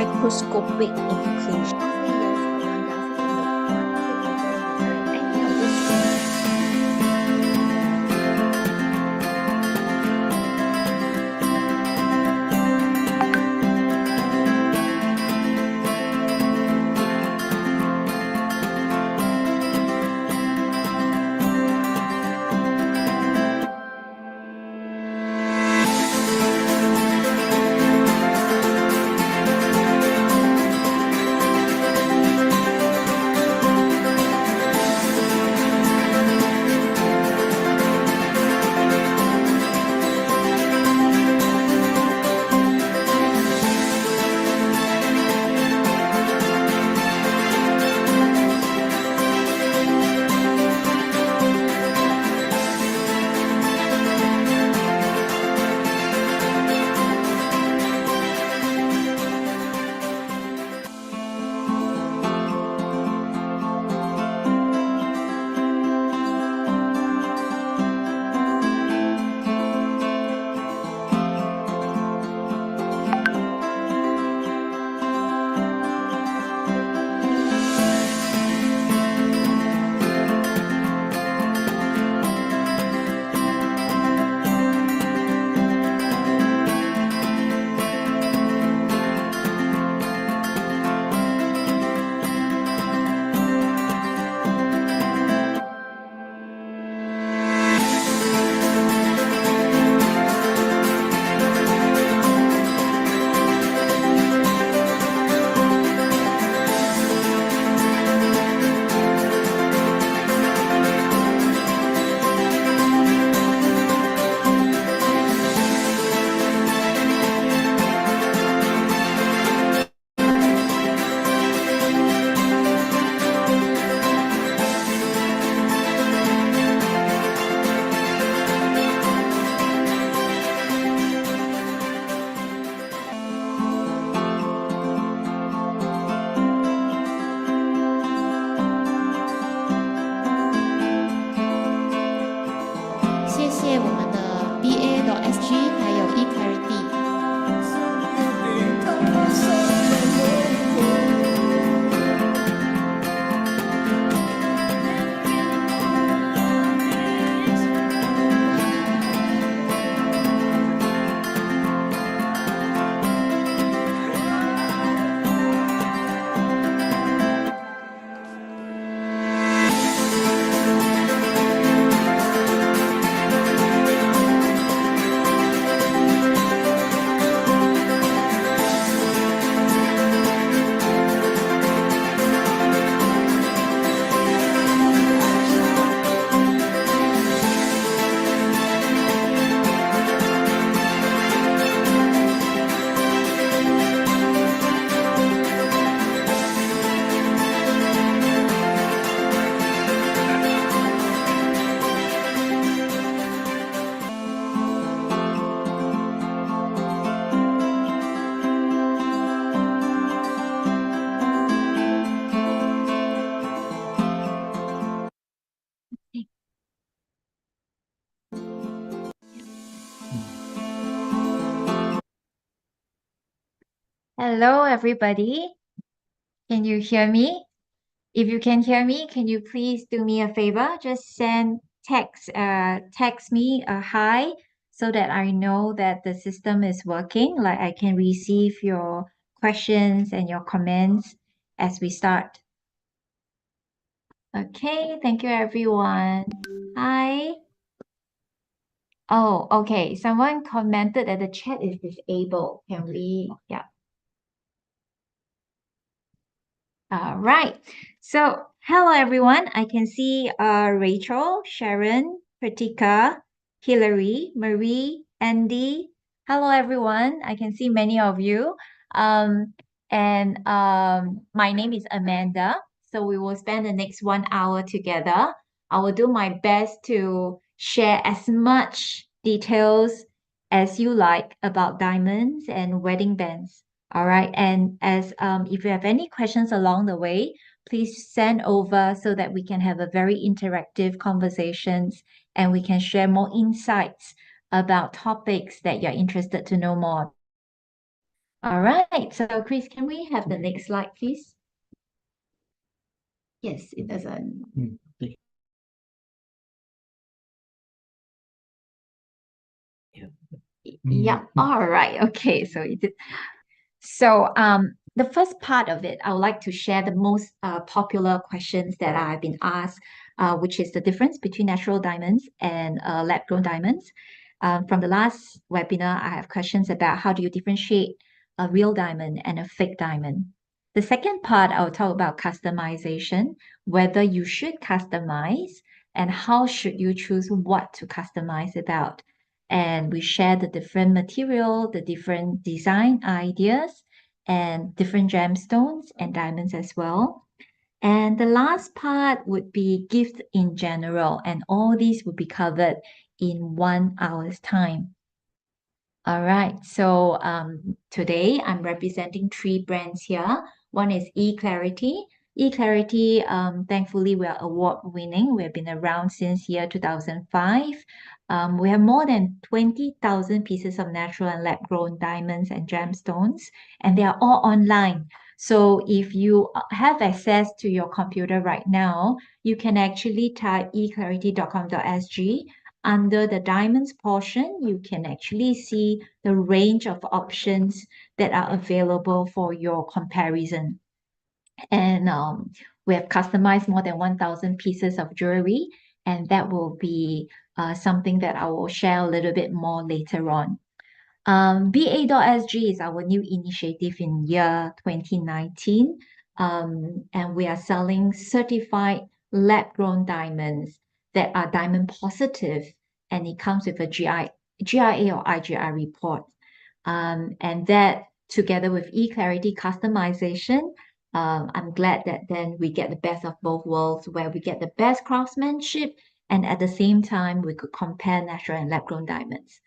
microscopic inclusion. BA.SG 还有 eClarity。Hello, everybody. Can you hear me? If you can hear me, can you please do me a favor? Just text me a hi so that I know that the system is working, like I can receive your questions and your comments as we start. Okay, thank you, everyone. Hi. Oh, okay. Someone commented that the chat is disabled. Can we? Yeah. All right. So, hello everyone. I can see Rachel, Sharon, Pratika, Hillary, Marie, Andy. Hello everyone. I can see many of you. My name is Amanda. So we will spend the next 1 hour together. I will do my best to share as much details as you like about diamonds and wedding bands. All right. And if you have any questions along the way, please send over so that we can have a very interactive conversations and we can share more insights about topics that you're interested to know more. All right. So, Chris, can we have the next slide, please? Yes, it doesn't. Yeah. All right. Okay. So it did. So, the first part of it, I would like to share the most popular questions that I've been asked, which is the difference between natural diamonds and lab-grown diamonds. From the last webinar, I have questions about how do you differentiate a real diamond and a fake diamond. The second part, I'll talk about customization, whether you should customize and how should you choose what to customize about. And we share the different material, the different design ideas, and different gemstones and diamonds as well. And the last part would be gifts in general, and all these will be covered in 1 hour's time. All right, so today I'm representing three brands here. One is eClarity. eClarity, thankfully, we are award winning. We have been around since year 2005. We have more than 20,000 pieces of natural and lab grown diamonds and gemstones, and they are all online. So if you have access to your computer right now, you can actually type eclarity.com.sg. Under the diamonds portion, you can actually see the range of options that are available for your comparison. And we have customized more than 1,000 pieces of jewelry, and that will be something that I will share a little bit more later on. BA.SG is our new initiative in year 2019, and we are selling certified lab-grown diamonds that are diamond positive, and it comes with a GIA or IGI report. And that together with eClarity customization, I'm glad that then we get the best of both worlds, where we get the best craftsmanship, and at the same time, we could compare natural and lab-grown diamonds.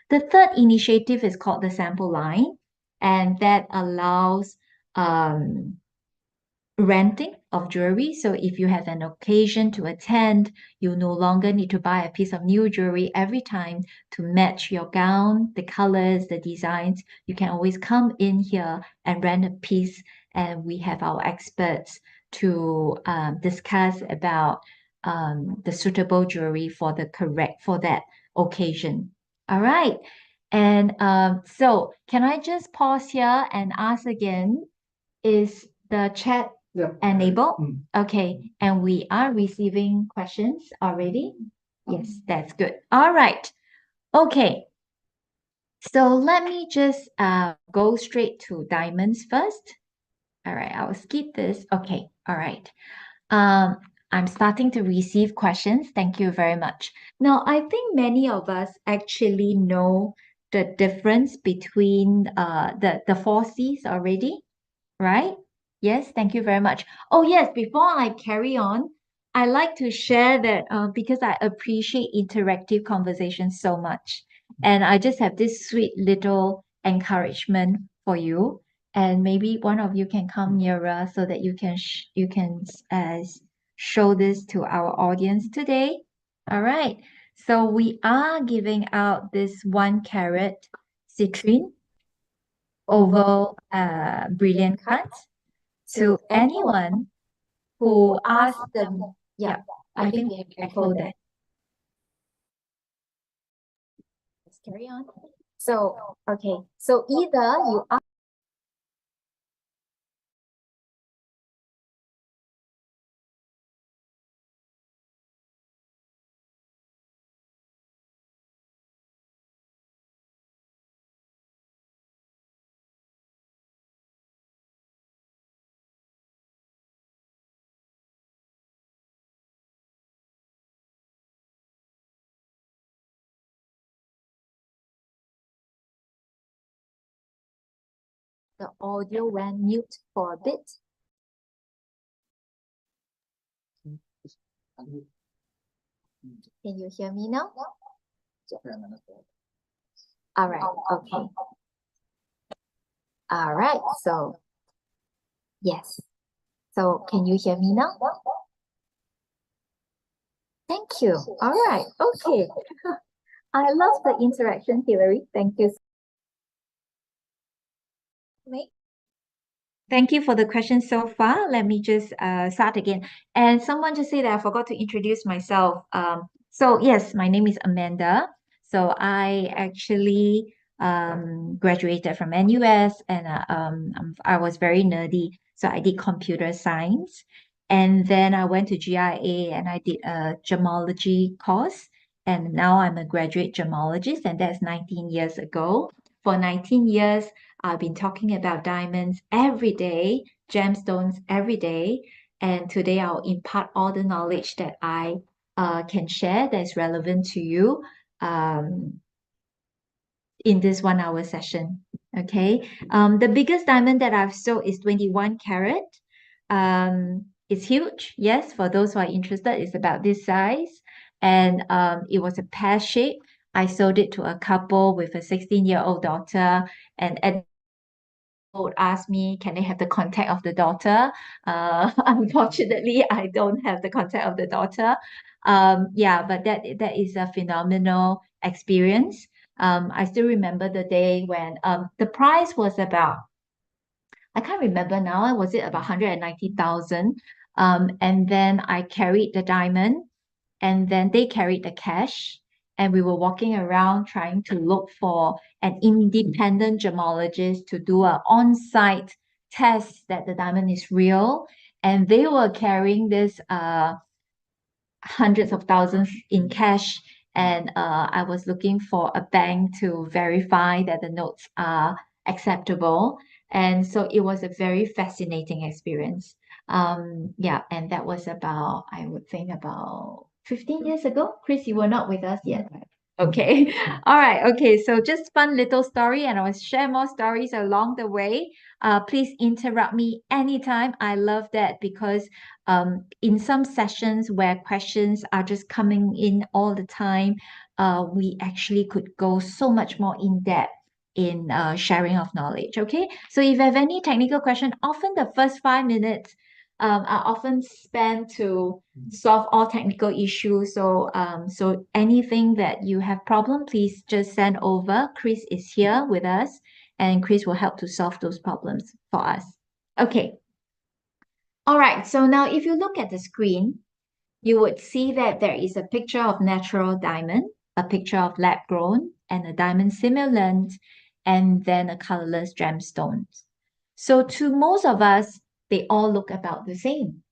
The third initiative is called the sample line, and that allows renting of jewelry. So if you have an occasion to attend, you no longer need to buy a piece of new jewelry every time to match your gown, the colors, the designs. You can always come in here and rent a piece, and we have our experts to discuss about the suitable jewelry for that occasion. All right. And so can I just pause here and ask again, is the chat enabled? Okay, and we are receiving questions already. Yes, that's good. All right. Okay. So let me just go straight to diamonds first. All right, I'll skip this. Okay, all right. Um, I'm starting to receive questions. Thank you very much. Now, I think many of us actually know the difference between the four C's already, right? Yes, thank you very much. Oh, yes, before I carry on, I like to share that because I appreciate interactive conversations so much. And I just have this sweet little encouragement for you. And maybe one of you can come nearer so that you can show this to our audience today. All right. So we are giving out this 1 carat citrine oval brilliant cards to anyone who asks them. Yeah, I think we have echo that. Let's carry on. So, okay. So either you ask the audio went mute for a bit. Can you hear me now? All right. Okay. All right. So, yes. So, can you hear me now? Thank you. All right. Okay. I love the interaction, Hillary. Thank you. Thank you for the question so far. Let me just start again. And someone just said that I forgot to introduce myself. So yes, my name is Amanda. So I actually graduated from NUS, and I was very nerdy. So I did computer science. And then I went to GIA and I did a gemology course. And now I'm a graduate gemologist, and that's 19 years ago. For 19 years, I've been talking about diamonds every day, gemstones every day. And today I'll impart all the knowledge that I can share that is relevant to you in this 1 hour session. Okay. The biggest diamond that I've sold is 21 carat. It's huge. Yes, for those who are interested, it's about this size. And it was a pear shape. I sold it to a couple with a 16-year-old daughter. And at would ask me, can they have the contact of the daughter? Unfortunately, I don't have the contact of the daughter. Yeah, but that is a phenomenal experience. I still remember the day when the price was about, I can't remember now, was it about 190,000? And then I carried the diamond and then they carried the cash. And we were walking around trying to look for an independent gemologist to do an on-site test that the diamond is real. And they were carrying this hundreds of thousands in cash. And I was looking for a bank to verify that the notes are acceptable. And so it was a very fascinating experience. Yeah, and that was about, I would think about 15 years ago. Chris, you were not with us yet. Okay. All right. Okay. So just fun little story, and I will share more stories along the way. Please interrupt me anytime. I love that because in some sessions where questions are just coming in all the time, we actually could go so much more in depth in sharing of knowledge. Okay. So if you have any technical question, often the first 5 minutes are often spent to solve all technical issues. So anything that you have problem, please just send over. Chris is here with us, and Chris will help to solve those problems for us. Okay. All right. So now if you look at the screen, you would see that there is a picture of natural diamond, a picture of lab grown, and a diamond simulant, and then a colorless gemstone. So to most of us, they all look about the same,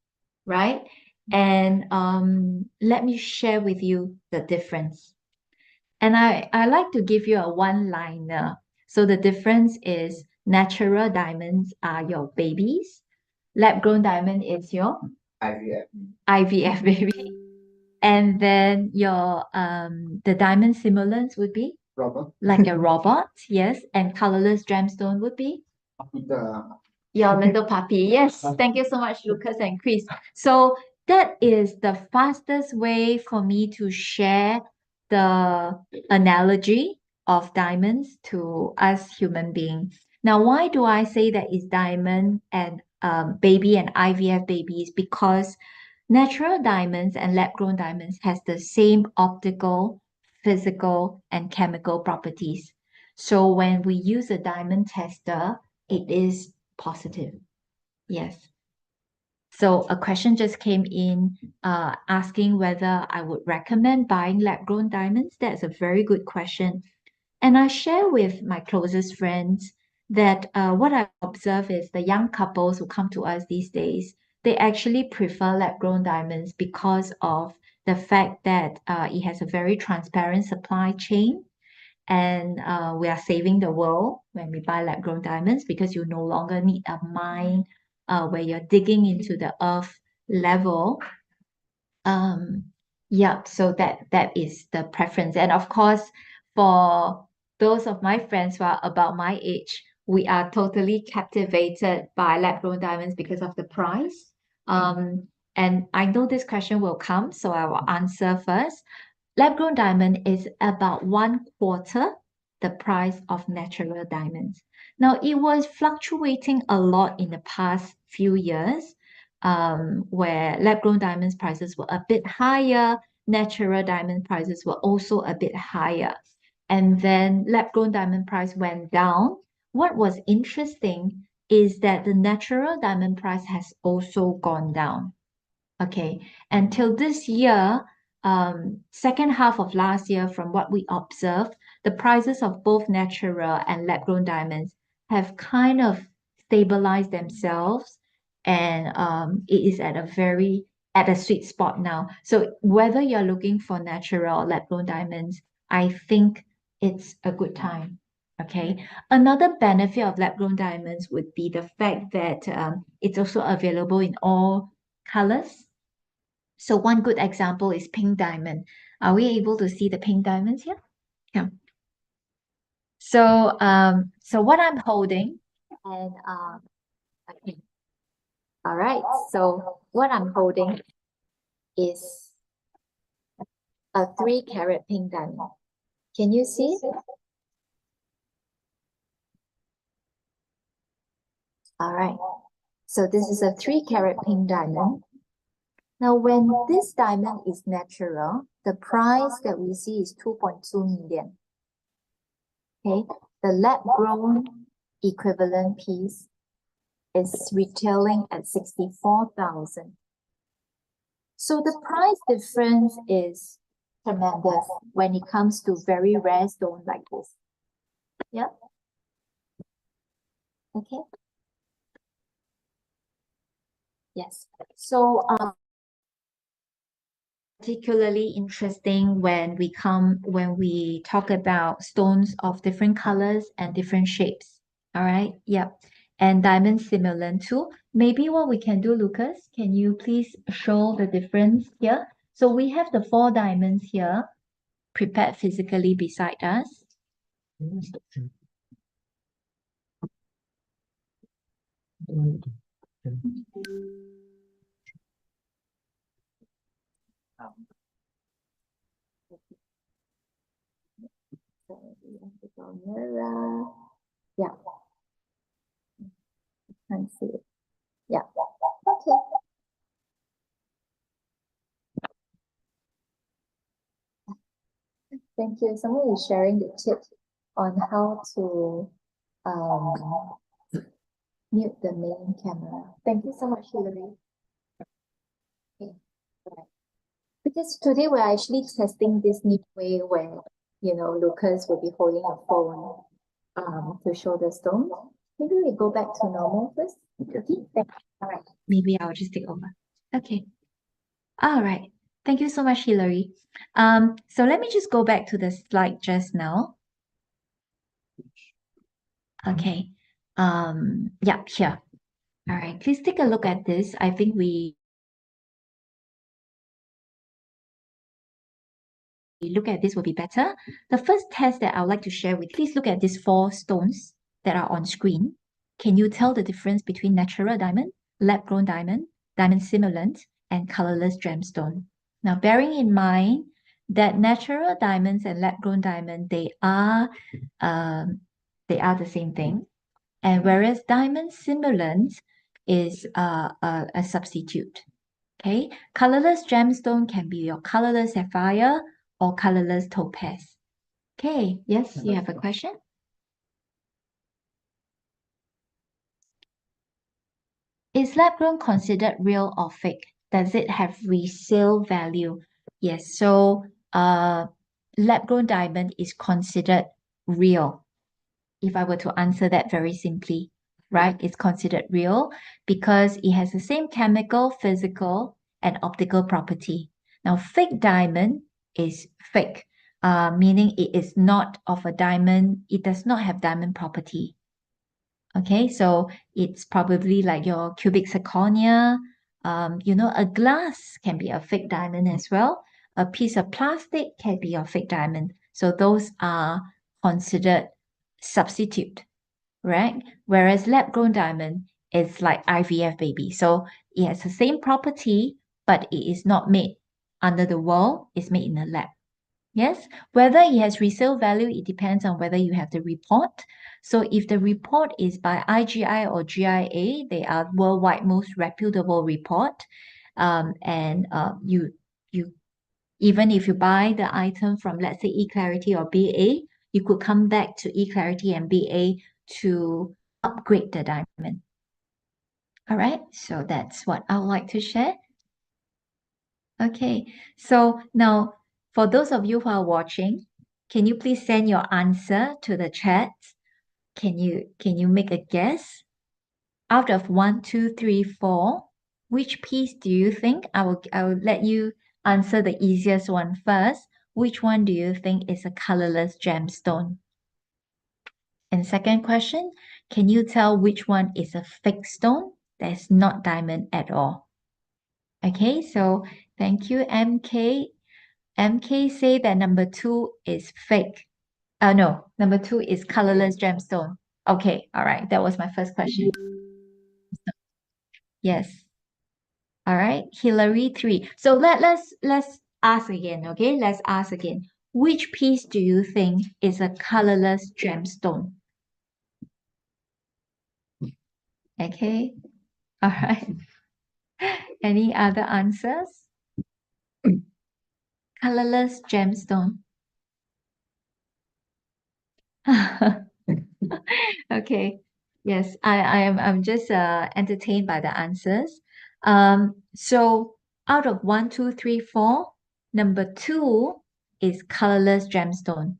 right? And let me share with you the difference. And I like to give you a one-liner. So the difference is natural diamonds are your babies. Lab-grown diamond is your IVF baby. And then your the diamond simulants would be like a robot, yes. And colorless gemstone would be your little puppy. Yes, thank you so much, Lucas and Chris. So that is the fastest way for me to share the analogy of diamonds to us human beings. Now, why do I say that is diamond and baby and IVF babies? Because natural diamonds and lab-grown diamonds has the same optical, physical, and chemical properties. So when we use a diamond tester, it is positive. Yes. So a question just came in asking whether I would recommend buying lab-grown diamonds. That's a very good question. And I share with my closest friends that what I observe is the young couples who come to us these days, they actually prefer lab-grown diamonds because of the fact that it has a very transparent supply chain. And we are saving the world when we buy lab-grown diamonds because you no longer need a mine where you're digging into the earth level. Um, yeah, so that is the preference. And of course, for those of my friends who are about my age, we are totally captivated by lab-grown diamonds because of the price. And I know this question will come, so I will answer first. Lab-grown diamond is about 1/4 the price of natural diamonds. Now, it was fluctuating a lot in the past few years, where lab-grown diamonds prices were a bit higher, natural diamond prices were also a bit higher. And then lab-grown diamond price went down. What was interesting is that the natural diamond price has also gone down. Okay, until this year, second half of last year, from what we observed, the prices of both natural and lab-grown diamonds have kind of stabilized themselves, and it is at a sweet spot now. So whether you're looking for natural or lab-grown diamonds, I think it's a good time. Okay. Another benefit of lab-grown diamonds would be the fact that it's also available in all colors. So one good example is pink diamond. Are we able to see the pink diamonds here? Yeah. So what I'm holding, and okay. All right. So what I'm holding is a 3-carat pink diamond. Can you see? All right. So this is a 3-carat pink diamond. Now, when this diamond is natural, the price that we see is 2.2 million. Okay, the lab-grown equivalent piece is retailing at 64,000. So the price difference is tremendous when it comes to very rare stone like this. Yeah. Okay. Yes. So particularly interesting when we talk about stones of different colors and different shapes. All right. Yeah. And diamond simulant too. Maybe what we can do, Lucas, can you please show the difference here? So we have the 4 diamonds here prepared physically beside us. So we have to go mirror. Yeah. Can't see it. Yeah. Okay. Thank you. Someone is sharing the tip on how to mute the main camera. Thank you so much, Hilary. Okay. Right. Because today we're actually testing this new way where, Lucas will be holding a phone to show the stone. Maybe we go back to normal first. Okay. All right. Maybe I'll just take over. Okay. All right. Thank you so much, Hilary. So let me just go back to the slide just now. Okay. Yeah, here. All right. Please take a look at this. I think we look at this will be better. The first test that I would like to share with, please look at these 4 stones that are on screen. Can you tell the difference between natural diamond, lab-grown diamond, diamond simulant, and colorless gemstone? Now, bearing in mind that natural diamonds and lab-grown diamond, they are the same thing. And whereas diamond simulant is a substitute. Okay, colorless gemstone can be your colorless sapphire or colorless topaz. Okay, yes, you have a question? Is lab-grown considered real or fake? Does it have resale value? Yes, so lab-grown diamond is considered real. If I were to answer that very simply, right? It's considered real because it has the same chemical, physical, and optical property. Now, fake diamond is fake, meaning it is not of a diamond. It does not have diamond property. Okay, so it's probably like your cubic zirconia. A glass can be a fake diamond as well. A piece of plastic can be a fake diamond. So those are considered substitute, right? Whereas lab-grown diamond is like IVF baby. So it has the same property, but it is not made under the wall. It's made in a lab. Yes, whether it has resale value, it depends on whether you have the report. So if the report is by IGI or GIA, they are worldwide most reputable report. And you even if you buy the item from, let's say, eClarity or BA, you could come back to eClarity and BA to upgrade the diamond. All right, so that's what I would like to share. Okay, so now for those of you who are watching, can you please send your answer to the chat? Can you make a guess? Out of 1, 2, 3, 4, which piece do you think? I will let you answer the easiest one first. Which one do you think is a colorless gemstone? And second question, can you tell which one is a fake stone that's not diamond at all? Okay, so thank you, MK. MK say that number 2 is fake. No, number 2 is colorless gemstone. Okay, all right. That was my first question. Yes. All right, Hillary 3. So let's ask again, okay? Let's ask again. Which piece do you think is a colorless gemstone? Okay. All right. Any other answers? Colorless gemstone. Okay. Yes, I'm just entertained by the answers. So out of 1, 2, 3, 4, number 2 is colorless gemstone.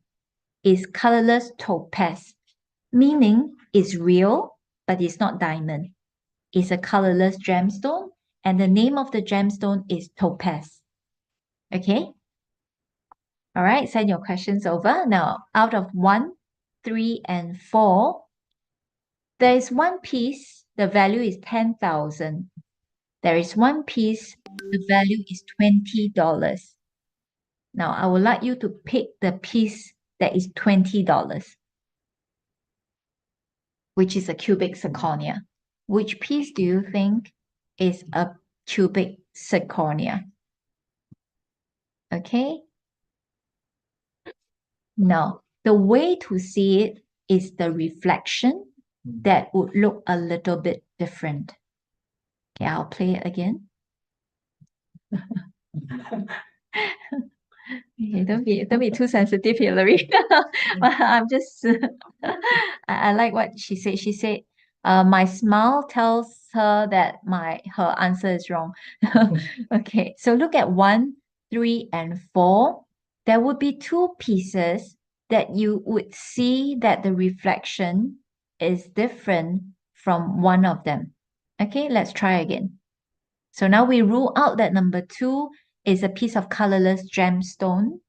Is colorless topaz, meaning it's real, but it's not diamond. It's a colorless gemstone, and the name of the gemstone is topaz. Okay? All right, send your questions over. Now, out of 1, 3, and 4, there is one piece, the value is 10,000. There is one piece, the value is $20. Now, I would like you to pick the piece that is $20, which is a cubic zirconia. Which piece do you think is a cubic zirconia? Okay. Now, the way to see it is the reflection that would look a little bit different. Okay, I'll play it again. Okay, don't be too sensitive, Hillary. I'm just I like what she said. She said, my smile tells her that her answer is wrong. Okay, so look at 1, 3, and 4. There would be two pieces that you would see that the reflection is different from one of them. Okay, let's try again. So now we rule out that number 2 is a piece of colorless gemstone.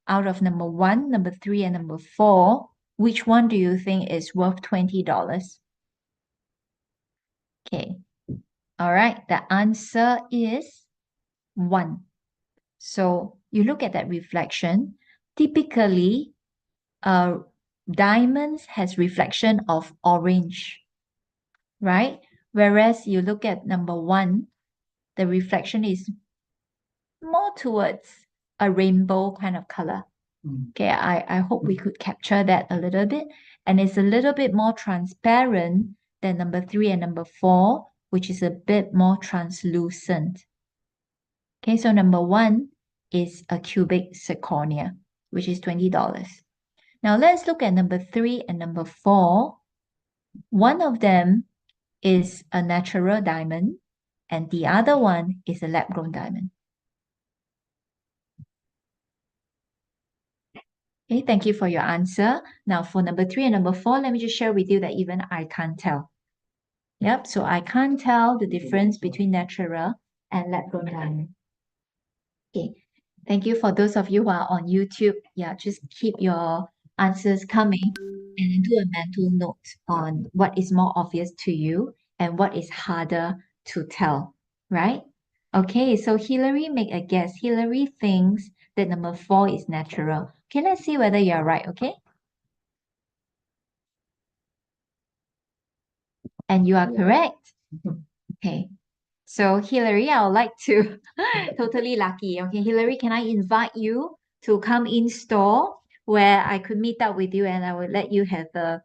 Out of number 1, number 3, and number 4, which one do you think is worth $20? Okay. All right. The answer is 1. So you look at that reflection. Typically, diamonds has reflection of orange, right? Whereas you look at number 1, the reflection is more towards a rainbow kind of color. Okay, I hope we could capture that a little bit. And it's a little bit more transparent than number 3 and number 4, which is a bit more translucent. Okay, so number 1 is a cubic zirconia, which is $20. Now let's look at number 3 and number 4. One of them is a natural diamond, and the other one is a lab-grown diamond. Okay, thank you for your answer. Now for number 3 and number 4, let me just share with you that even I can't tell. Yep, so I can't tell the difference between natural and lab-grown diamond. Okay, thank you for those of you who are on YouTube. Yeah, just keep your answers coming and do a mental note on what is more obvious to you and what is harder to tell, right? Okay, so Hillary make a guess. Hillary thinks that number 4 is natural. Okay, let's see whether you're right, okay? And you are correct. Okay. So Hillary, I would like to totally lucky. Okay, Hillary, can I invite you to come in store where I could meet up with you and I would let you have a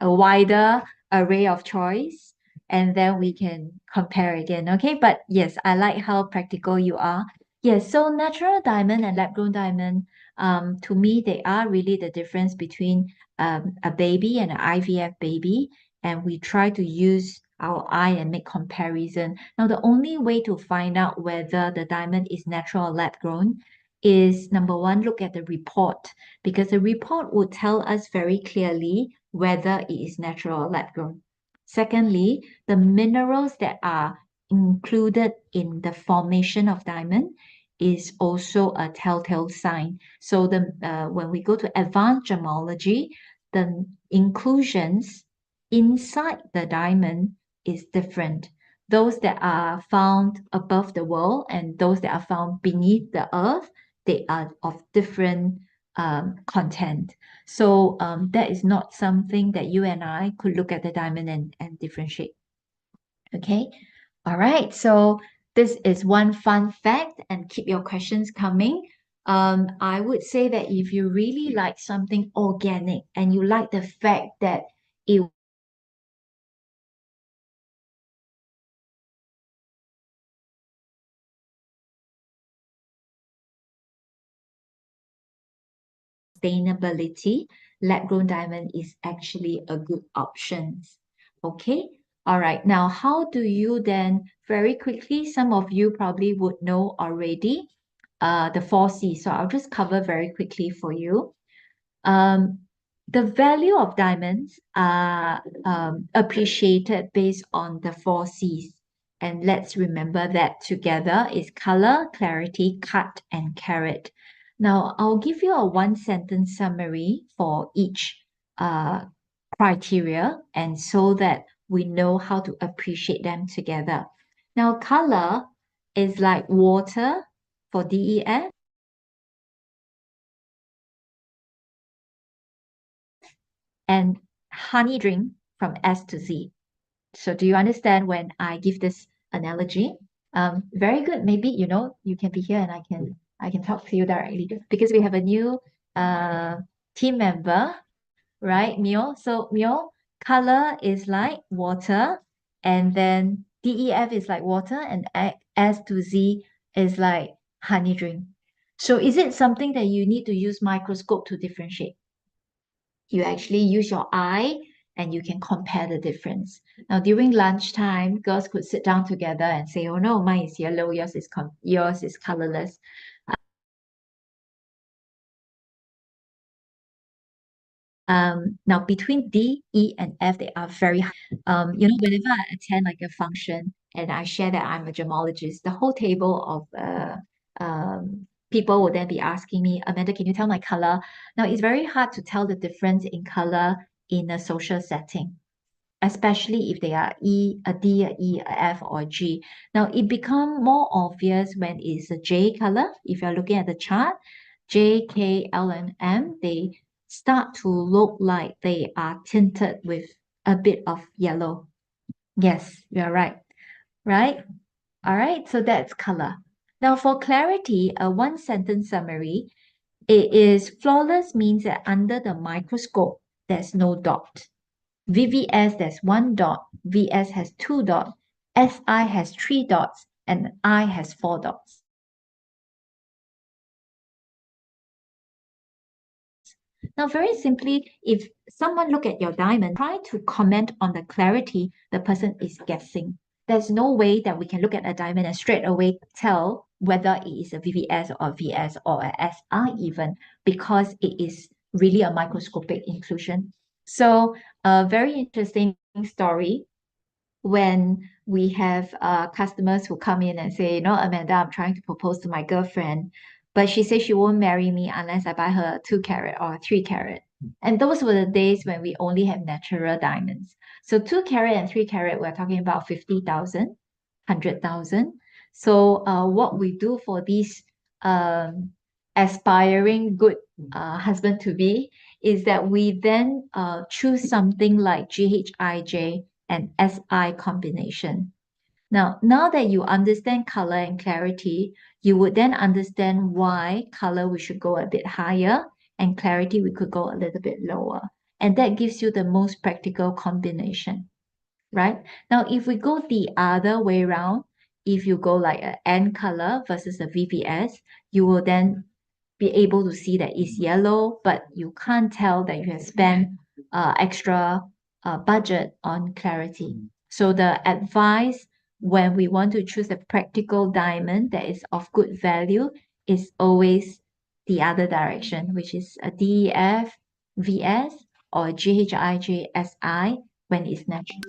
wider array of choice and then we can compare again. Okay, but yes, I like how practical you are. Yes, so natural diamond and lab grown diamond, to me, they are really the difference between a baby and an IVF baby, and we try to use our eye and make comparison. Now, the only way to find out whether the diamond is natural or lab grown is number one, look at the report, because the report would tell us very clearly whether it is natural or lab grown. Secondly, the minerals that are included in the formation of diamond is also a telltale sign. So when we go to advanced gemology, the inclusions inside the diamond is different. Those that are found above the world and those that are found beneath the earth, they are of different content. So that is not something that you and I could look at the diamond and differentiate. Okay. All right. So this is one fun fact, and keep your questions coming. I would say that if you really like something organic and you like the fact that it sustainability, lab-grown diamond is actually a good option. Okay. All right. Now, how do you then, very quickly, some of you probably would know already, the 4Cs. So I'll just cover very quickly for you. Um, the value of diamonds are appreciated based on the 4Cs. And let's remember that together is color, clarity, cut, and carat. Now, I'll give you a one sentence summary for each criteria, and so that we know how to appreciate them together. Now, color is like water for DEF, and honey drink from S to Z. So do you understand when I give this analogy? Very good. Maybe you can be here and I can talk to you directly because we have a new uh team member, right? Mio. So Mio, color is like water, and then DEF is like water, and S to Z is like honey drink. So is it something that you need to use microscope to differentiate? You actually use your eye and you can compare the difference. Now, during lunchtime, girls could sit down together and say, "Oh no, mine is yellow, yours is colorless." Now between D, E, and F, they are very high. Whenever I attend like a function and I share that I'm a gemologist, the whole table of people will then be asking me, "Amanda, can you tell my color?" Now it's very hard to tell the difference in color in a social setting, especially if they are a D, a E, a F, or a G. Now, it become more obvious when it's a J color. If you're looking at the chart, J, K, L, and M, they start to look like they are tinted with a bit of yellow. Yes, you're right. Right? All right, so that's color. Now, for clarity, a one sentence summary, it is flawless means that under the microscope, there's no dot. VVS, there's one dot. VS has two dots. SI has three dots. And I has four dots. Now, very simply, if someone look at your diamond, try to comment on the clarity, the person is guessing. There's no way that we can look at a diamond and straight away tell whether it is a VVS or a VS or a SI even, because it is really a microscopic inclusion. So a very interesting story when we have customers who come in and say, "Amanda, I'm trying to propose to my girlfriend, but she says she won't marry me unless I buy her 2 carat or 3 carat." And those were the days when we only have natural diamonds. So 2 carat and 3 carat, we're talking about 50,000, 100,000. So what we do for these aspiring good husband to be is that we then choose something like GHIJ and SI combination. Now that you understand color and clarity, you would then understand why color we should go a bit higher and clarity we could go a little bit lower. And that gives you the most practical combination, right? Now, if we go the other way around, if you go like an N color versus a VVS, you will then be able to see that it's yellow, but you can't tell that you have spent extra budget on clarity. So the advice when we want to choose a practical diamond that is of good value is always the other direction, which is a DEF, VS, or GHIJSI when it's natural.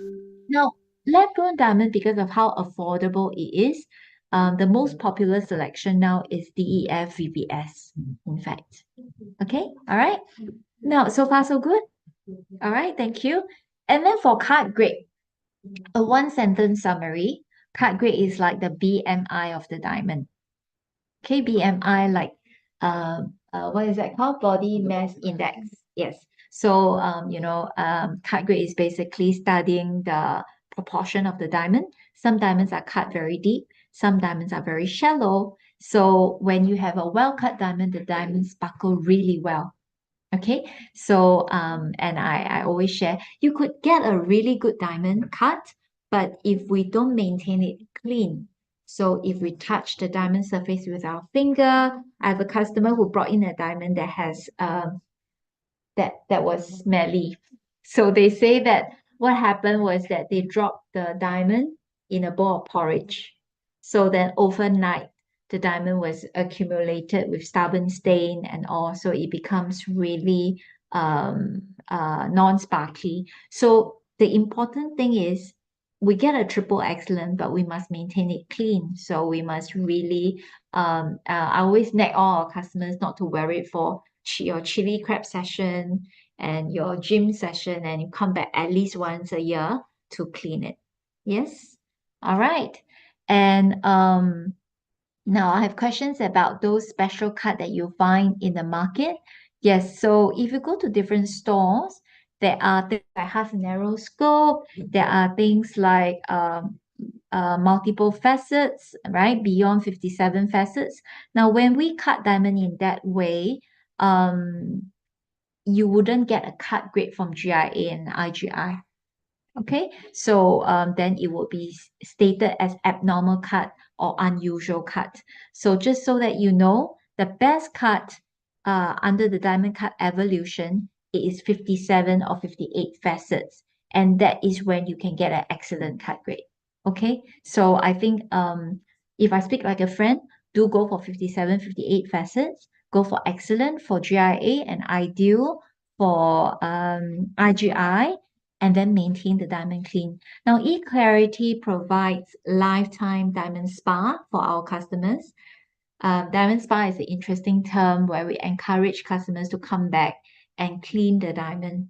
Now, lab-grown diamond, because of how affordable it is, the most popular selection now is DEF VBS, in fact. Okay, all right. Now, so far so good. All right, thank you. And then for card grade, a one-sentence summary. Card grade is like the BMI of the diamond. Okay, BMI like what is that called? Body mass index. Yes. So cut grade is basically studying the proportion of the diamond. Some diamonds are cut very deep, some diamonds are very shallow. So when you have a well-cut diamond, the diamonds sparkle really well. Okay, so and I always share, you could get a really good diamond cut, but if we don't maintain it clean, so if we touch the diamond surface with our finger, I have a customer who brought in a diamond that has that was smelly. So they say that what happened was that they dropped the diamond in a bowl of porridge. So then overnight, the diamond was accumulated with stubborn stain and all, so it becomes really non-sparkly. So the important thing is we get a triple excellent, but we must maintain it clean. So we must really I always nag all our customers not to wear it for your chili crab session and your gym session, and you come back at least once a year to clean it. Yes. All right. And now I have questions about those special cut that you find in the market. Yes. So if you go to different stores, there are things like half narrow scope. There are things like multiple facets, right? Beyond 57 facets. Now, when we cut diamond in that way, you wouldn't get a cut grade from GIA and IGI. Okay, so then it will be stated as abnormal cut or unusual cut. So just so that you know, the best cut under the diamond cut evolution, it is 57 or 58 facets. And that is when you can get an excellent cut grade. Okay, so I think if I speak like a friend, do go for 57, 58 facets, go for excellent for GIA and ideal for IGI, and then maintain the diamond clean. Now, eClarity provides lifetime diamond spa for our customers. Diamond spa is an interesting term where we encourage customers to come back and clean the diamond.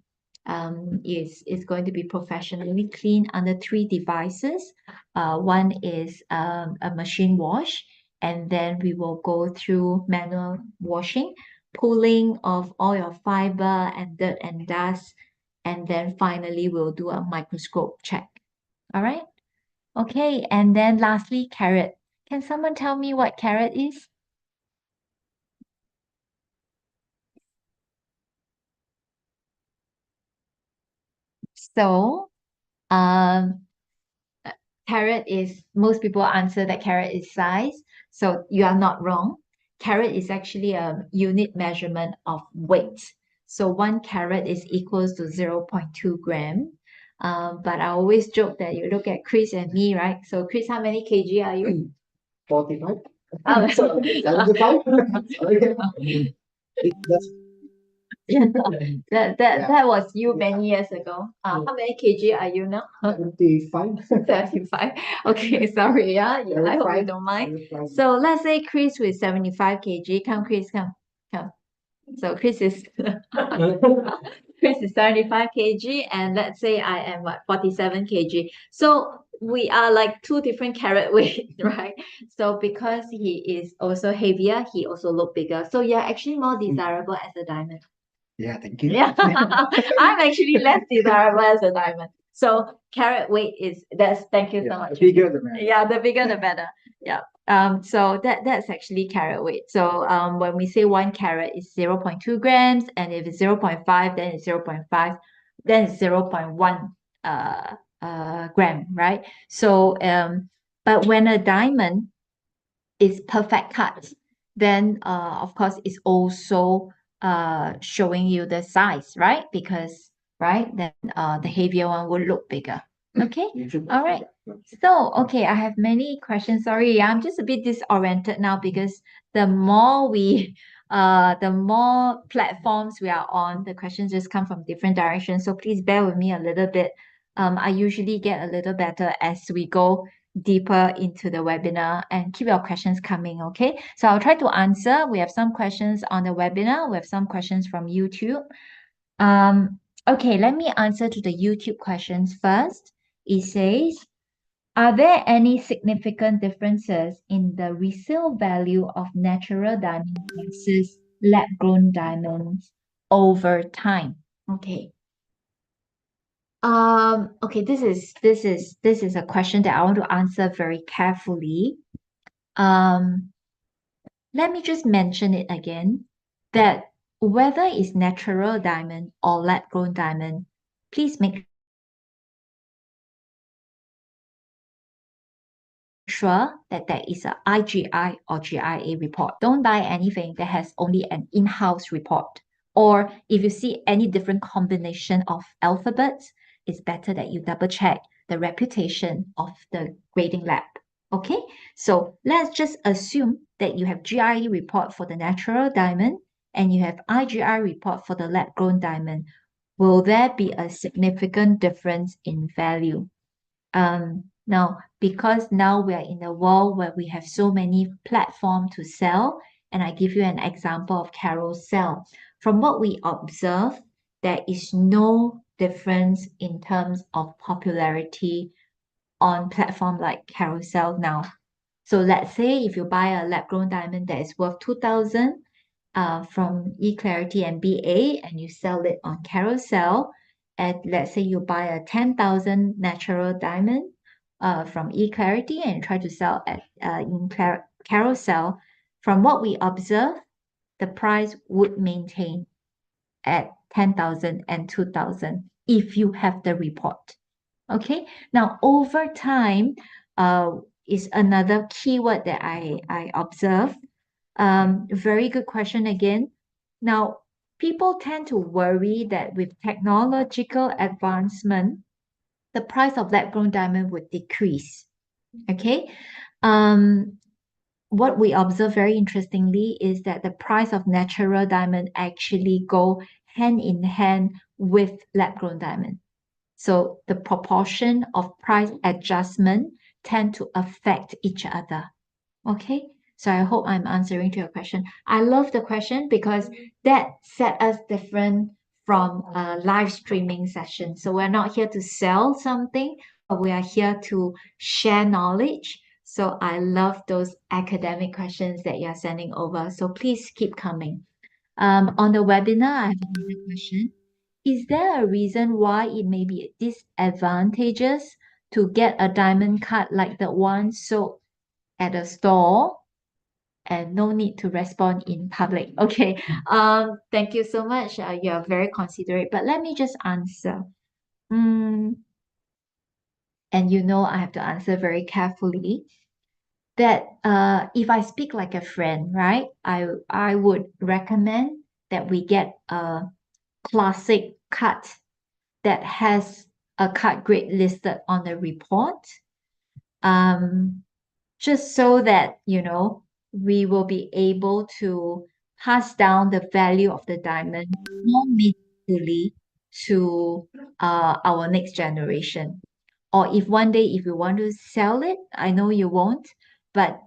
Is going to be professionally cleaned under 3 devices. One is a machine wash, and then we will go through manual washing, pulling of all your fiber and dirt and dust, and then finally we'll do a microscope check. All right. Okay, and then lastly, carat. Can someone tell me what carat is? So, um, carat is, most people answer that carat is size. So you are not wrong. Carat is actually a unit measurement of weight. So 1 carat is equals to 0.2 gram. But I always joke that you look at Chris and me, right? So Chris, how many kg are you? 45. Oh. 75. That's That was you many years ago. How many kg are you now? 75. 75. Okay, sorry. Yeah, I hope you don't mind. So let's say Chris with 75 kg. Come, Chris, come. So Chris is Chris is 75 kg, and let's say I am what, 47 kg. So we are like 2 different carat weight, right? So because he is also heavier, he also look bigger. So you're actually more desirable as a diamond. Yeah, thank you. Yeah, I'm actually less desirable as a diamond. So carat weight is thank you so much. The bigger the better. Yeah, the bigger the better. Yeah. So that's actually carat weight. So when we say 1 carat is 0.2 grams, and if it's 0.5, then it's 0.5, then it's 0.1 gram, right? So but when a diamond is perfect cut, then of course it's also showing you the size, right? Because then the heavier one will look bigger. Okay. All right. So, okay, I have many questions. Sorry, I'm just a bit disoriented now because the more the more platforms we are on, the questions just come from different directions. So please bear with me a little bit. I usually get a little better as we go deeper into the webinar, and keep your questions coming, okay? So I'll try to answer. We have some questions on the webinar. We have some questions from YouTube. Okay, let me answer to the YouTube questions first. It says, are there any significant differences in the resale value of natural diamonds versus lab-grown diamonds over time? Okay. Okay, this is a question that I want to answer very carefully. Let me just mention it again that whether it's natural diamond or lab-grown diamond, please make sure that there is a IGI or GIA report. Don't buy anything that has only an in-house report. Or if you see any different combination of alphabets, it's better that you double check the reputation of the grading lab. Okay, so let's just assume that you have GIA report for the natural diamond and you have IGI report for the lab-grown diamond. Will there be a significant difference in value? Now, because now we are in a world where we have so many platforms to sell, and I give you an example of Carousel. From what we observe, there is no difference in terms of popularity on platform like Carousel now. So let's say if you buy a lab-grown diamond that is worth 2,000 from eClarity and BA, and you sell it on Carousel, and let's say you buy a 10,000 natural diamond from eClarity and try to sell at in Carousel, from what we observe, the price would maintain at 10,000 and 2,000 if you have the report. Okay, now over time is another keyword that I observe. Very good question again. Now, people tend to worry that with technological advancement, the price of lab-grown diamond would decrease. Okay. What we observe very interestingly is that the price of natural diamond actually go hand in hand with lab-grown diamond. So the proportion of price adjustment tend to affect each other. Okay, so I hope I'm answering to your question. I love the question because that set us different from a live streaming session. So we're not here to sell something, but we are here to share knowledge. So I love those academic questions that you're sending over. So please keep coming. On the webinar, I have another question. Is there a reason why it may be disadvantageous to get a diamond cut like the one sold at a store and no need to respond in public? Okay. Thank you so much. You are very considerate, but let me just answer. And I have to answer very carefully that if I speak like a friend, right, I would recommend that we get a classic cut that has a cut grade listed on the report. Just so that, we will be able to pass down the value of the diamond more meaningfully to our next generation. Or if one day, if you want to sell it, I know you won't, but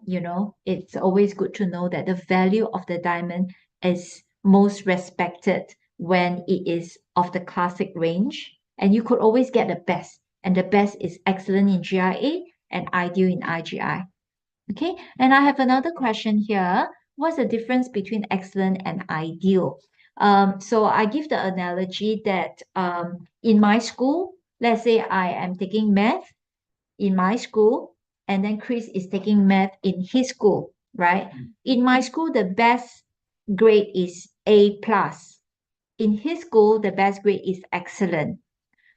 it's always good to know that the value of the diamond is most respected when it is of the classic range. And you could always get the best. And the best is excellent in GIA and ideal in IGI. Okay, and I have another question here. What's the difference between excellent and ideal? So I give the analogy that in my school, let's say I am taking math in my school, and then Chris is taking math in his school, right? In my school, the best grade is A plus. In his school, the best grade is excellent.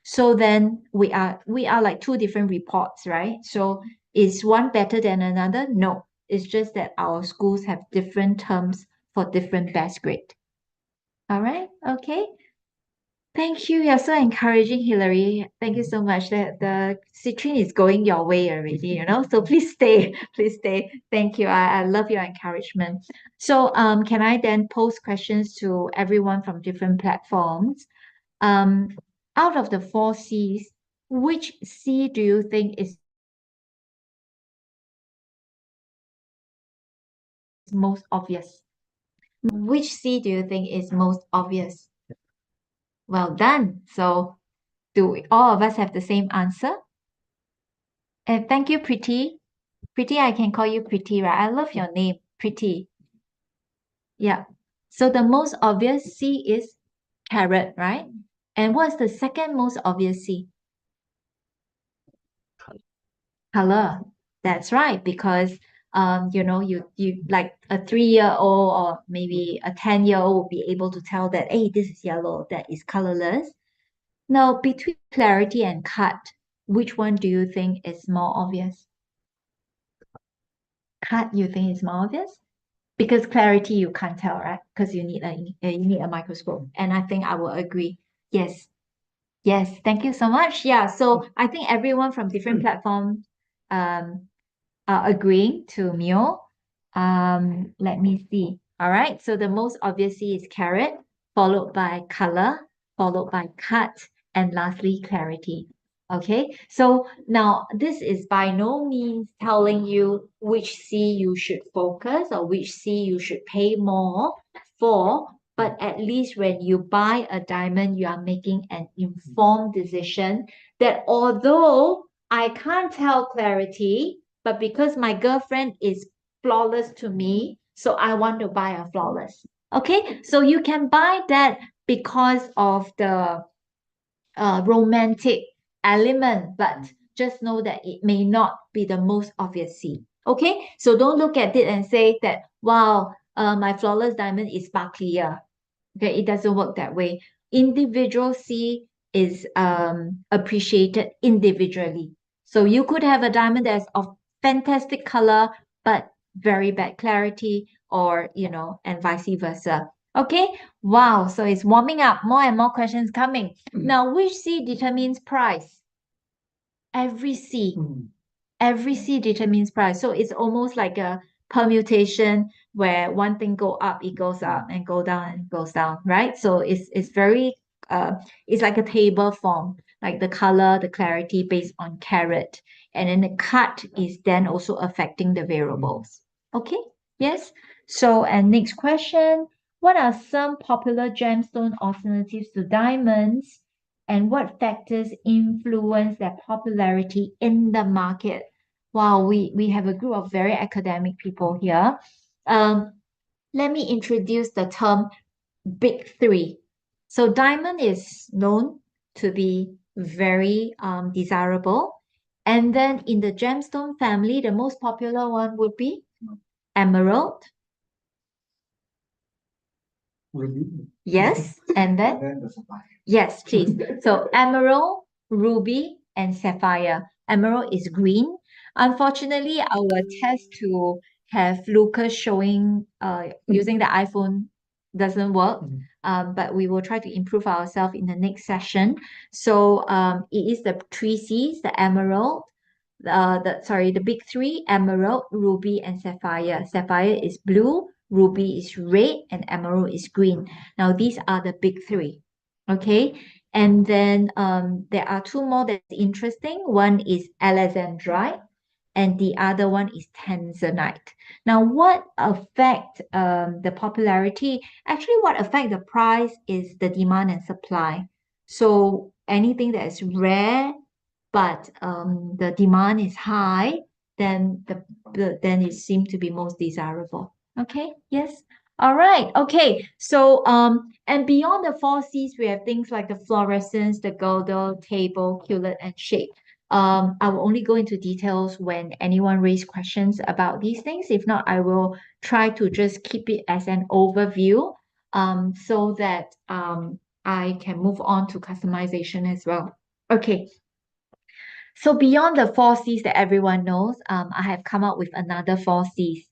So then we are like two different reports, right? So is one better than another? No, It's just that our schools have different terms for different best grade. All right, okay. Thank you. You're so encouraging, Hillary. Thank you so much. The citrine is going your way already, So please stay. Please stay. Thank you. I love your encouragement. So can I then pose questions to everyone from different platforms? Out of the four C's, which C do you think is most obvious? Which C do you think is most obvious? Well done. So do all of us have the same answer? And thank you, Pretty. Pretty, I can call you Pretty, right? I love your name, Pretty. Yeah. So the most obvious C is carrot, right? And what's the second most obvious C? Color. That's right, because you like a 3-year-old or maybe a 10-year-old will be able to tell that, hey, this is yellow, that is colorless. Now, between clarity and cut, which one do you think is more obvious? Cut, you think is more obvious? Because clarity you can't tell, right? Because you need a microscope. And I think I will agree. Yes. Yes. Thank you so much. Yeah. So I think everyone from different platforms um are agreeing to Mio. Let me see. All right. So the most obviously is carrot, followed by color, followed by cut, and lastly clarity. Okay. So now this is by no means telling you which C you should focus or which C you should pay more for. But at least when you buy a diamond, you are making an informed decision that although I can't tell clarity, but because my girlfriend is flawless to me, so I want to buy a flawless. Okay, so you can buy that because of the romantic element, but just know that it may not be the most obvious C. Okay, so don't look at it and say that, wow, my flawless diamond is sparklier. Okay, it doesn't work that way. Individual C is appreciated individually. So you could have a diamond that's of fantastic color, but very bad clarity, or and vice versa. Okay, wow. So it's warming up. More and more questions coming. Now, which C determines price? Every C. Every C determines price. So it's almost like a permutation where one thing go up, it goes up, and go down, and it goes down, right? So it's very it's like a table form, like the color, the clarity based on carat, and then the cut is then also affecting the variables. Okay, yes. So and next question, what are some popular gemstone alternatives to diamonds? And what factors influence their popularity in the market? Wow, we have a group of very academic people here. Let me introduce the term big three. So diamond is known to be very desirable. And then in the gemstone family, the most popular one would be emerald. Yes, and then yes, please. So emerald, ruby, and sapphire. Emerald is green. Unfortunately, our test to have Lucas showing using the iPhone doesn't work. But we will try to improve ourselves in the next session. So it is the three C's, the emerald, the big three, emerald, ruby, and sapphire. Sapphire is blue, ruby is red, and emerald is green. Now these are the big three. Okay. And then there are two more that's interesting. One is alexandrite and the other one is tanzanite. Now, what affect the popularity? Actually, what affect the price is the demand and supply. So anything that is rare but the demand is high, then then it seems to be most desirable. Okay, yes. All right. Okay. So and beyond the four C's, we have things like the fluorescence, the girdle, table, culet, and shape. I will only go into details when anyone raise questions about these things. If not, I will try to just keep it as an overview, so that I can move on to customization as well. Okay. So beyond the four C's that everyone knows, I have come up with another four C's.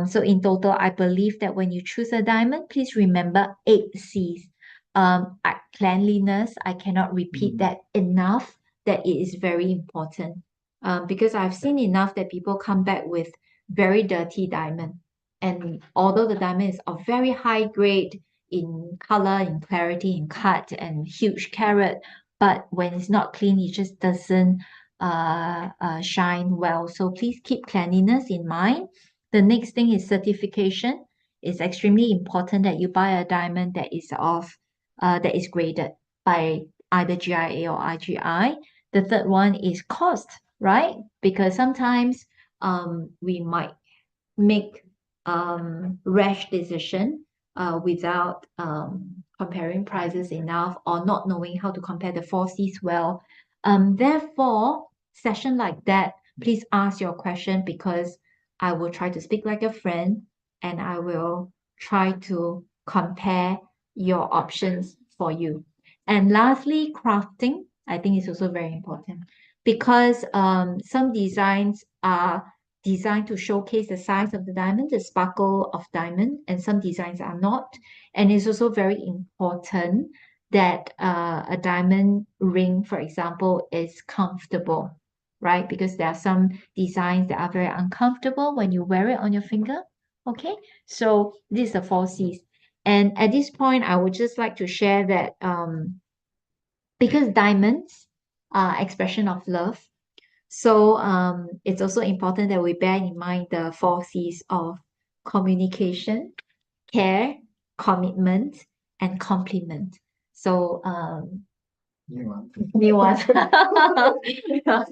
So in total, I believe that when you choose a diamond, please remember eight C's. Cleanliness, I cannot repeat that enough, that it is very important. Because I've seen enough that people come back with very dirty diamond. And although the diamond is of very high grade in color, in clarity, in cut, and huge carat, but when it's not clean, it just doesn't shine well. So please keep cleanliness in mind. The next thing is certification. It's extremely important that you buy a diamond that is graded by either GIA or IGI. The third one is cost, right? Because sometimes we might make rash decision without comparing prices enough or not knowing how to compare the four C's well. Therefore, session like that, please ask your question because I will try to speak like a friend and I will try to compare your options for you. And lastly, crafting, I think is also very important because some designs are designed to showcase the size of the diamond, the sparkle of diamond, and some designs are not. And it's also very important that a diamond ring, for example, is comfortable, right? Because there are some designs that are very uncomfortable when you wear it on your finger. Okay, so these are the four C's. And at this point, I would just like to share that because diamonds are expression of love, so it's also important that we bear in mind the four C's of communication, care, commitment, and compliment. So New one. new one. Yeah,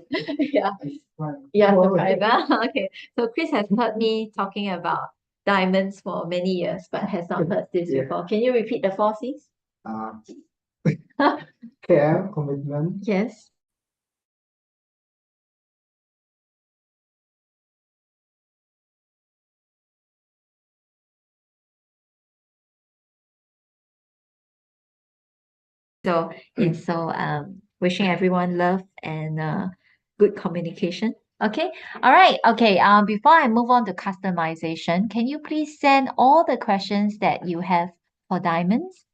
yeah, surprise. Okay. So Chris has heard me talking about diamonds for many years, but has not heard this Yeah. before. Can you repeat the four C's? Care, commitment, Yes. So it's so wishing everyone love and good communication. Okay. All right. Okay. Before I move on to customization, can you please send all the questions that you have for diamonds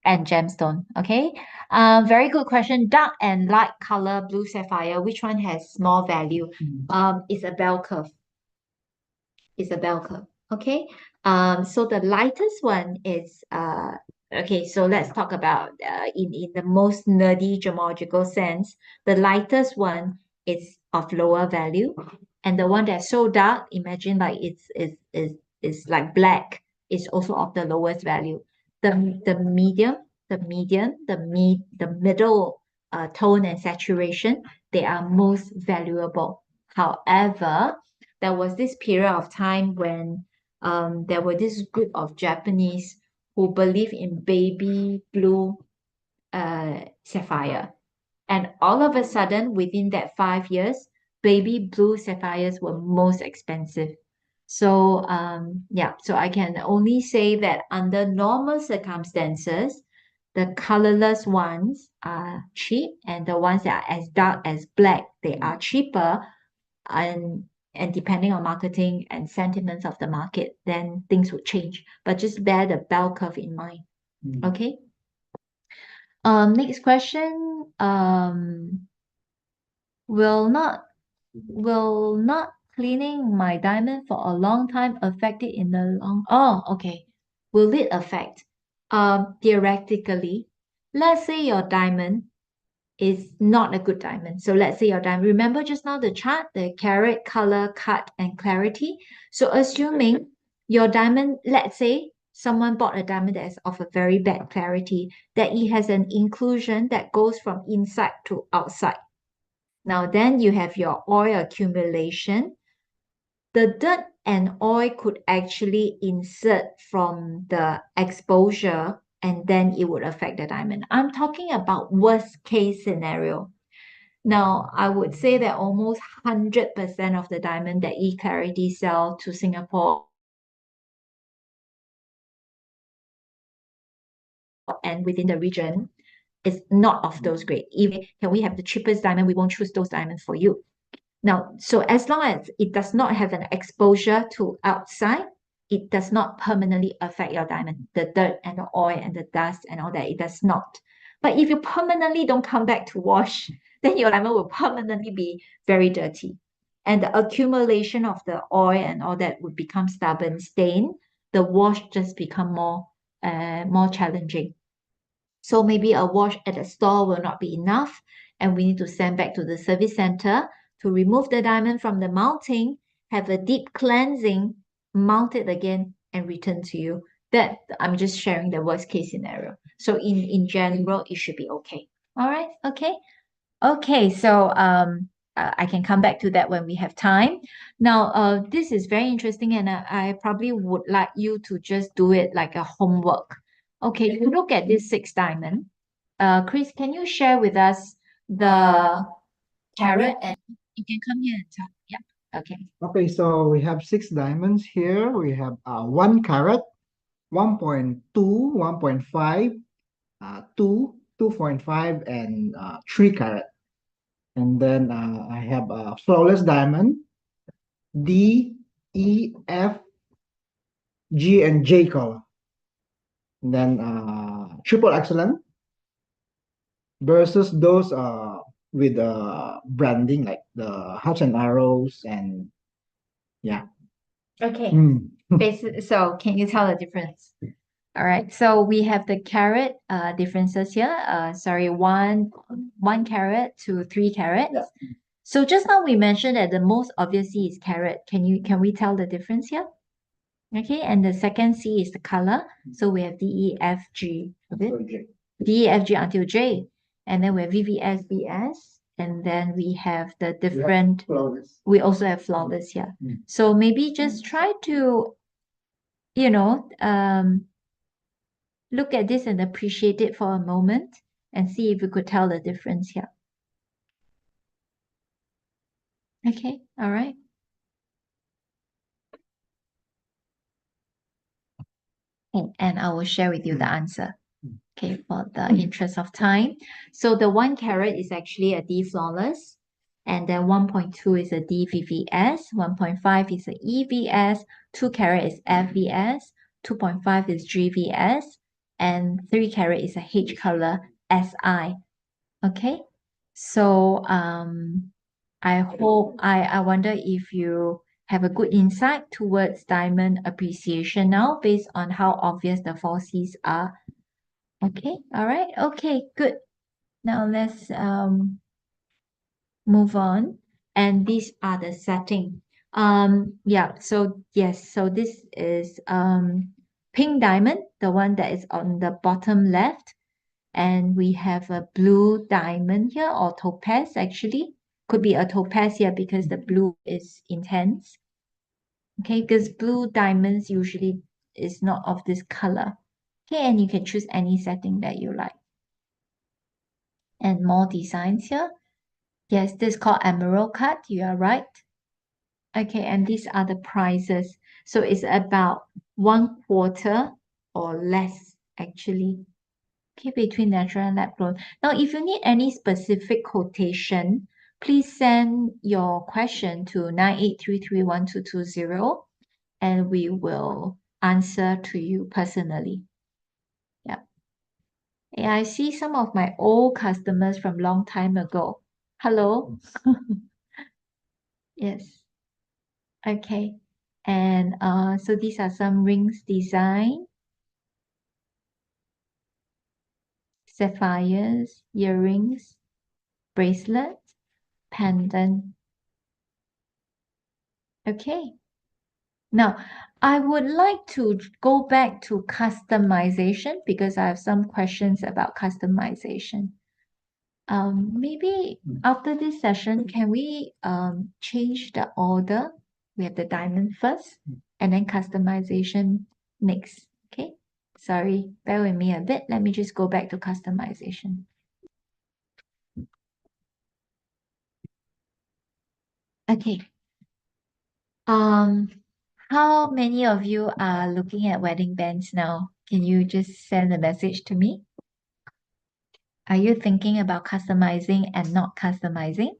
and gemstone? Okay. Very good question. Dark and light color blue sapphire. Which one has more value? It's a bell curve. It's a bell curve. Okay. So the lightest one is okay, so let's talk about in the most nerdy gemological sense, the lightest one is of lower value, and the one that's so dark, imagine like it's like black, is also of the lowest value. The medium, the middle tone and saturation, they are most valuable. However, there was this period of time when there were this group of Japanese who believe in baby blue sapphire. And all of a sudden, within that 5 years, baby blue sapphires were most expensive. So yeah, so I can only say that under normal circumstances, the colorless ones are cheap, and the ones that are as dark as black, they are cheaper. And depending on marketing and sentiments of the market, then things would change. But just bear the bell curve in mind. Okay. Next question. Will not cleaning my diamond for a long time affect it in the long? Oh, okay. Will it affect? Theoretically, let's say your diamond is not a good diamond. So let's say your diamond, remember just now the chart, the carat, color, cut, and clarity. So assuming your diamond, let's say someone bought a diamond that is of a very bad clarity, that it has an inclusion that goes from inside to outside. Now then you have your oil accumulation. The dirt and oil could actually insert from the exposure and then it would affect the diamond. I'm talking about worst case scenario. Now, I would say that almost 100% of the diamond that eClarity sell to Singapore and within the region, It's not of those grade. Even can we have the cheapest diamond, we won't choose those diamonds for you. Now, so as long as it does not have an exposure to outside, it does not permanently affect your diamond. The dirt and the oil and the dust and all that, it does not. But if you permanently don't come back to wash, then your diamond will permanently be very dirty. And the accumulation of the oil and all that would become stubborn stain. The wash just become more challenging. So maybe a wash at a store will not be enough, and we need to send back to the service center to remove the diamond from the mounting, have a deep cleansing, mount it again, and return to you. That I'm just sharing the worst case scenario. So in general, it should be okay. All right, okay. Okay, so I can come back to that when we have time. Now, this is very interesting, and I probably would like you to just do it like a homework. Okay, you look at this six diamond. Chris, can you share with us the carrot, and you can come here and talk. Yeah. Okay. Okay, so we have six diamonds here. We have 1 carat, 1.2, 1.5, 2, 2.5, and 3 carat. And then I have a flawless diamond, D, E, F, G, and J color. And then triple excellent versus those with branding like the hearts and arrows and yeah. Okay. Mm. So can you tell the difference? All right. So we have the carat differences here. Sorry, one carat to 3 carats. Yeah. So just now we mentioned that the most obvious C is carat. Can we tell the difference here? Okay, and the second C is the color. So we have D, E, F, G. Okay? D, E, F, G until J. And then we have V, V, S, B, S. And then we have the different. Flawless. We also have flawless here. Mm. So maybe just try to, look at this and appreciate it for a moment and see if you could tell the difference here. Okay, all right. Okay, and I will share with you the answer. Okay, for the interest of time. So the 1 carat is actually a D flawless, and then 1.2 is a D VVS, 1.5 is a EVS, 2 carat is FVS, 2.5 is GVS, and 3 carat is a H color SI. Okay, so I wonder if you have a good insight towards diamond appreciation now based on how obvious the 4Cs are. Okay, all right, okay, good. Now let's move on. And these are the setting. Yeah, so yes, so this is pink diamond, the one that is on the bottom left. And we have a blue diamond here, or topaz actually. Could be a topaz here because the blue is intense. Okay, because blue diamonds usually is not of this color. Okay, and you can choose any setting that you like. And more designs here. Yes, this is called emerald cut. You are right. Okay, and these are the prices. So it's about 1/4 or less actually. Okay, between natural and lab grown. Now, if you need any specific quotation, please send your question to 98331220 and we will answer to you personally. Yeah. Yeah, I see some of my old customers from long time ago. Hello. Yes. Okay. And so these are some rings design, sapphires, earrings, bracelets, pendant. Okay. Now, I would like to go back to customization because I have some questions about customization. Maybe after this session, can we change the order? We have the diamond first and then customization next. Okay. Sorry, bear with me a bit. Let me just go back to customization. Okay. How many of you are looking at wedding bands now? Can you just send a message to me? Are you thinking about customizing and not customizing?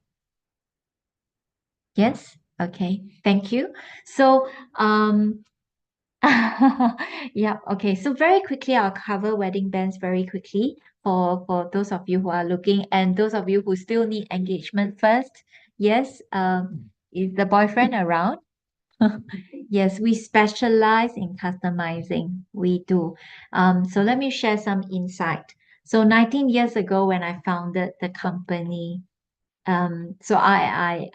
Yes? Okay, thank you. So, yeah, okay. So very quickly, I'll cover wedding bands very quickly for those of you who are looking and those of you who still need engagement first. Yes, is the boyfriend around? Yes, we specialize in customizing. We do. So let me share some insight. So 19 years ago, when I founded the company, so I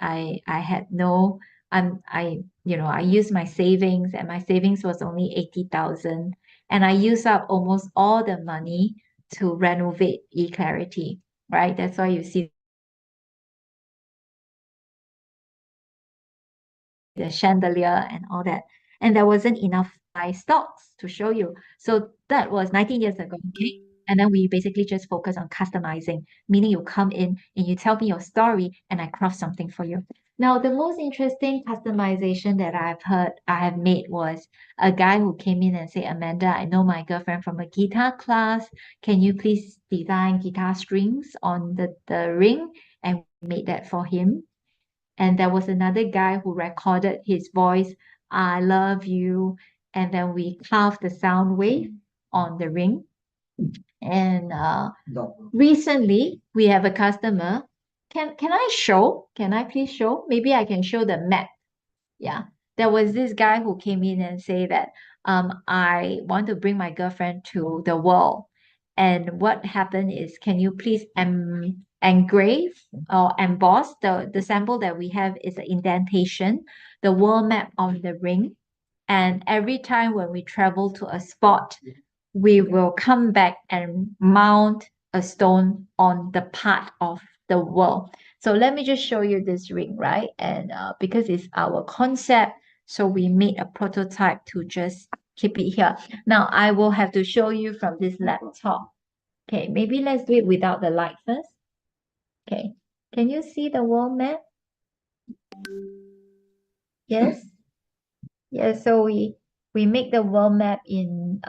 had no, I used my savings, and my savings was only 80,000, and I used up almost all the money to renovate eClarity, right? That's why you see the chandelier and all that. And there wasn't enough buy stocks to show you. So that was 19 years ago, okay? And then we basically just focus on customizing, meaning you come in and you tell me your story and I craft something for you. Now, the most interesting customization that I have made was a guy who came in and said, Amanda, I know my girlfriend from a guitar class. Can you please design guitar strings on the ring? And we made that for him. And there was another guy who recorded his voice, I love you. And then we carved the sound wave on the ring. And recently we have a customer. Can I show? Can I please show? Maybe I can show the map. Yeah. There was this guy who came in and say that I want to bring my girlfriend to the world. And what happened is, can you please engrave or emboss the sample that we have is an indentation, the world map on the ring. And every time when we travel to a spot, we will come back and mount a stone on the part of the world. So let me just show you this ring, right? And because it's our concept, so we made a prototype to just keep it here. Now I will have to show you from this laptop. Okay, maybe let's do it without the light first. Okay, can you see the world map? Yes. Yeah, so we make the world map in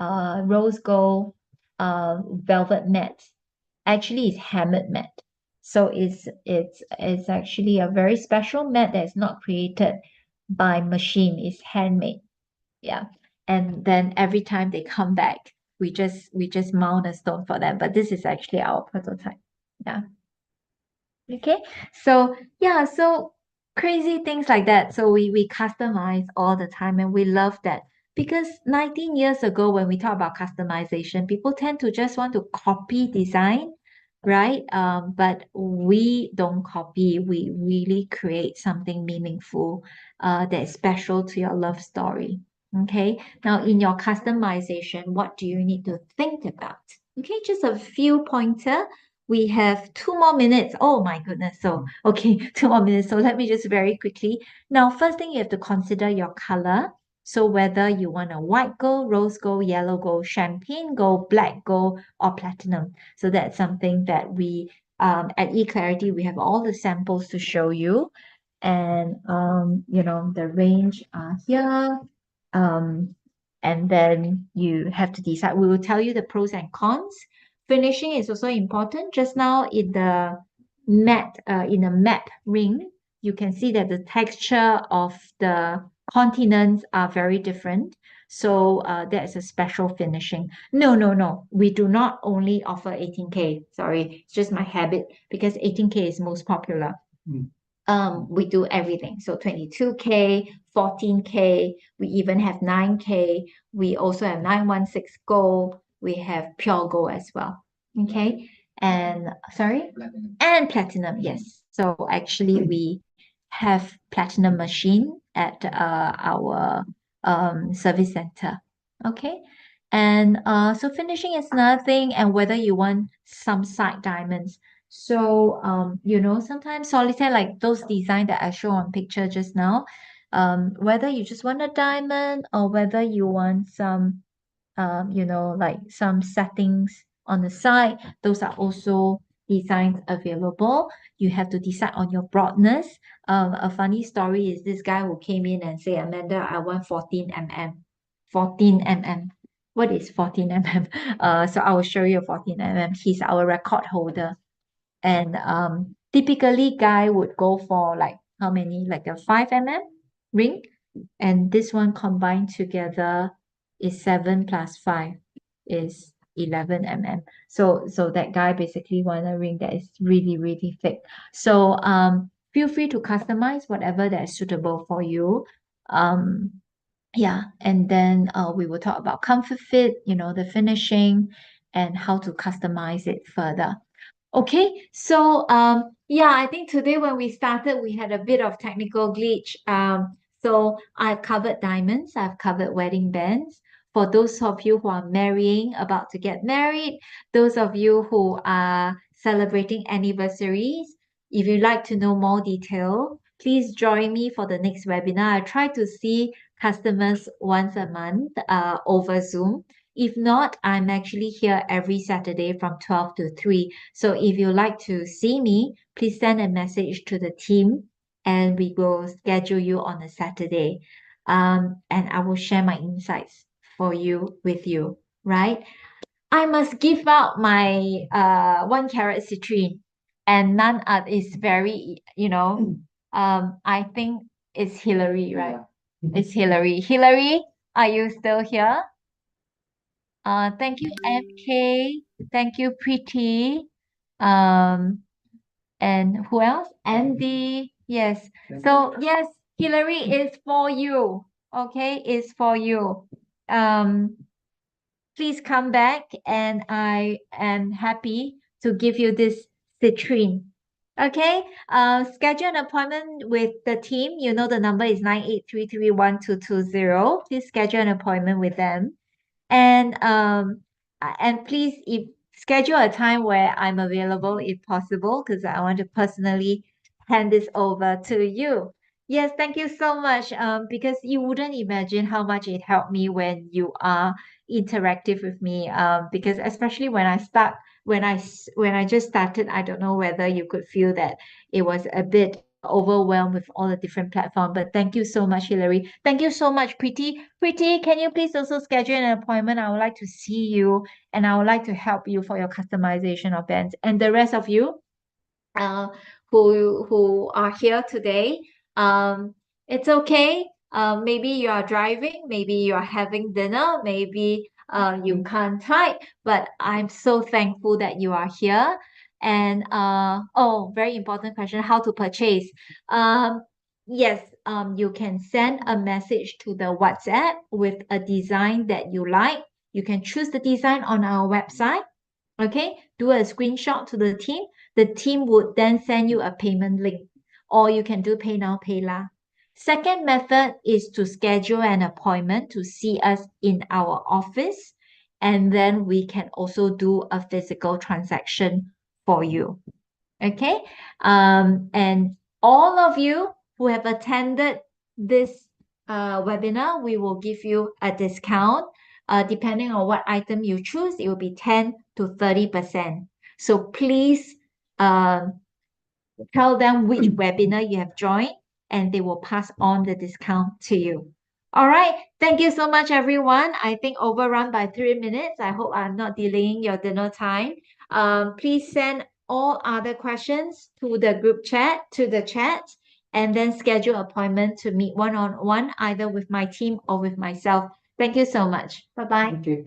rose gold velvet mat. Actually, it's hammered mat. So it's actually a very special mat that's not created by machine. It's handmade. Yeah. And then every time they come back, we just mount a stone for them. But this is actually our prototype. Yeah. Okay, so yeah, so crazy things like that. So we customize all the time, and we love that because 19 years ago, when we talk about customization, people tend to just want to copy design, right? But we don't copy. We really create something meaningful, that's special to your love story. Okay, now in your customization, what do you need to think about? Okay, just a few pointer. We have 2 more minutes. Oh my goodness. So, okay, 2 more minutes. So let me just very quickly. Now, first thing you have to consider your color. So whether you want a white gold, rose gold, yellow gold, champagne gold, black gold, or platinum. So that's something that we at eClarity, we have all the samples to show you. And the range are here. Um, and then you have to decide. We will tell you the pros and cons. Finishing is also important. Just now in the map ring, you can see that the texture of the continents are very different. So that's a special finishing. No, no, no. We do not only offer 18K. Sorry, it's just my habit because 18K is most popular. We do everything. So 22K, 14K, we even have 9K. We also have 916 gold. We have pure gold as well. Okay. And sorry? And platinum, yes. So actually we have platinum machine at our service center. Okay. And so finishing is another thing, and whether you want some side diamonds. So, sometimes solitaire, like those design that I show on picture just now, whether you just want a diamond or whether you want some, like some settings on the side, those are also designs available. You have to decide on your broadness. A funny story is this guy who came in and say, Amanda, I want 14 mm. 14 mm. what is 14 mm? So I will show you 14 mm. He's our record holder. And typically guy would go for like how many? Like a 5 mm ring. And this one combined together is 7 plus 5 is 11 mm. So that guy basically want a ring that is really, really thick. So feel free to customize whatever that is suitable for you. Yeah, and then we will talk about comfort fit, the finishing and how to customize it further. Okay, so yeah, I think today when we started, we had a bit of technical glitch. So I've covered diamonds, I've covered wedding bands. For those of you who are marrying, about to get married, those of you who are celebrating anniversaries, if you'd like to know more detail, please join me for the next webinar. I try to see customers once a month over Zoom. If not, I'm actually here every Saturday from 12 to 3. So if you like to see me, please send a message to the team and we will schedule you on a Saturday. And I will share my insights for you with you, right? I must give out my 1 carat citrine and none other is very, I think it's Hillary, right? It's Hillary. Hillary, are you still here? Thank you, MK. Thank you, Pretty. Um, and who else? Andy. Yes. So yes, Hillary is for you. Okay, is for you. Um, please come back, and I am happy to give you this citrine. Okay. Schedule an appointment with the team. You know the number is 98331220. Please schedule an appointment with them. And please if schedule a time where I'm available if possible, because I want to personally hand this over to you. Yes, thank you so much. Because you wouldn't imagine how much it helped me when you are interactive with me. Because especially when I just started, I don't know whether you could feel that it was a bit overwhelmed with all the different platforms. But thank you so much, Hillary. Thank you so much, Pretty. Pretty, can you please also schedule an appointment? I would like to see you and I would like to help you for your customization of bands. And the rest of you, uh, who are here today. It's okay. Maybe you are driving, maybe you are having dinner, maybe you can't type, but I'm so thankful that you are here. And oh, very important question, how to purchase. Yes, you can send a message to the WhatsApp with a design that you like. You can choose the design on our website. Okay, do a screenshot to the team. The team would then send you a payment link, or you can do pay now, pay la. Second method is to schedule an appointment to see us in our office, and then we can also do a physical transaction for you. Okay, and all of you who have attended this webinar, we will give you a discount. Depending on what item you choose, it will be 10 to 30%. So please tell them which webinar you have joined, and they will pass on the discount to you. All right. Thank you so much, everyone. I think overrun by 3 minutes. I hope I'm not delaying your dinner time. Please send all other questions to the group chat, to the chat, and then schedule appointment to meet one-on-one, either with my team or with myself. Thank you so much. Bye-bye. Okay.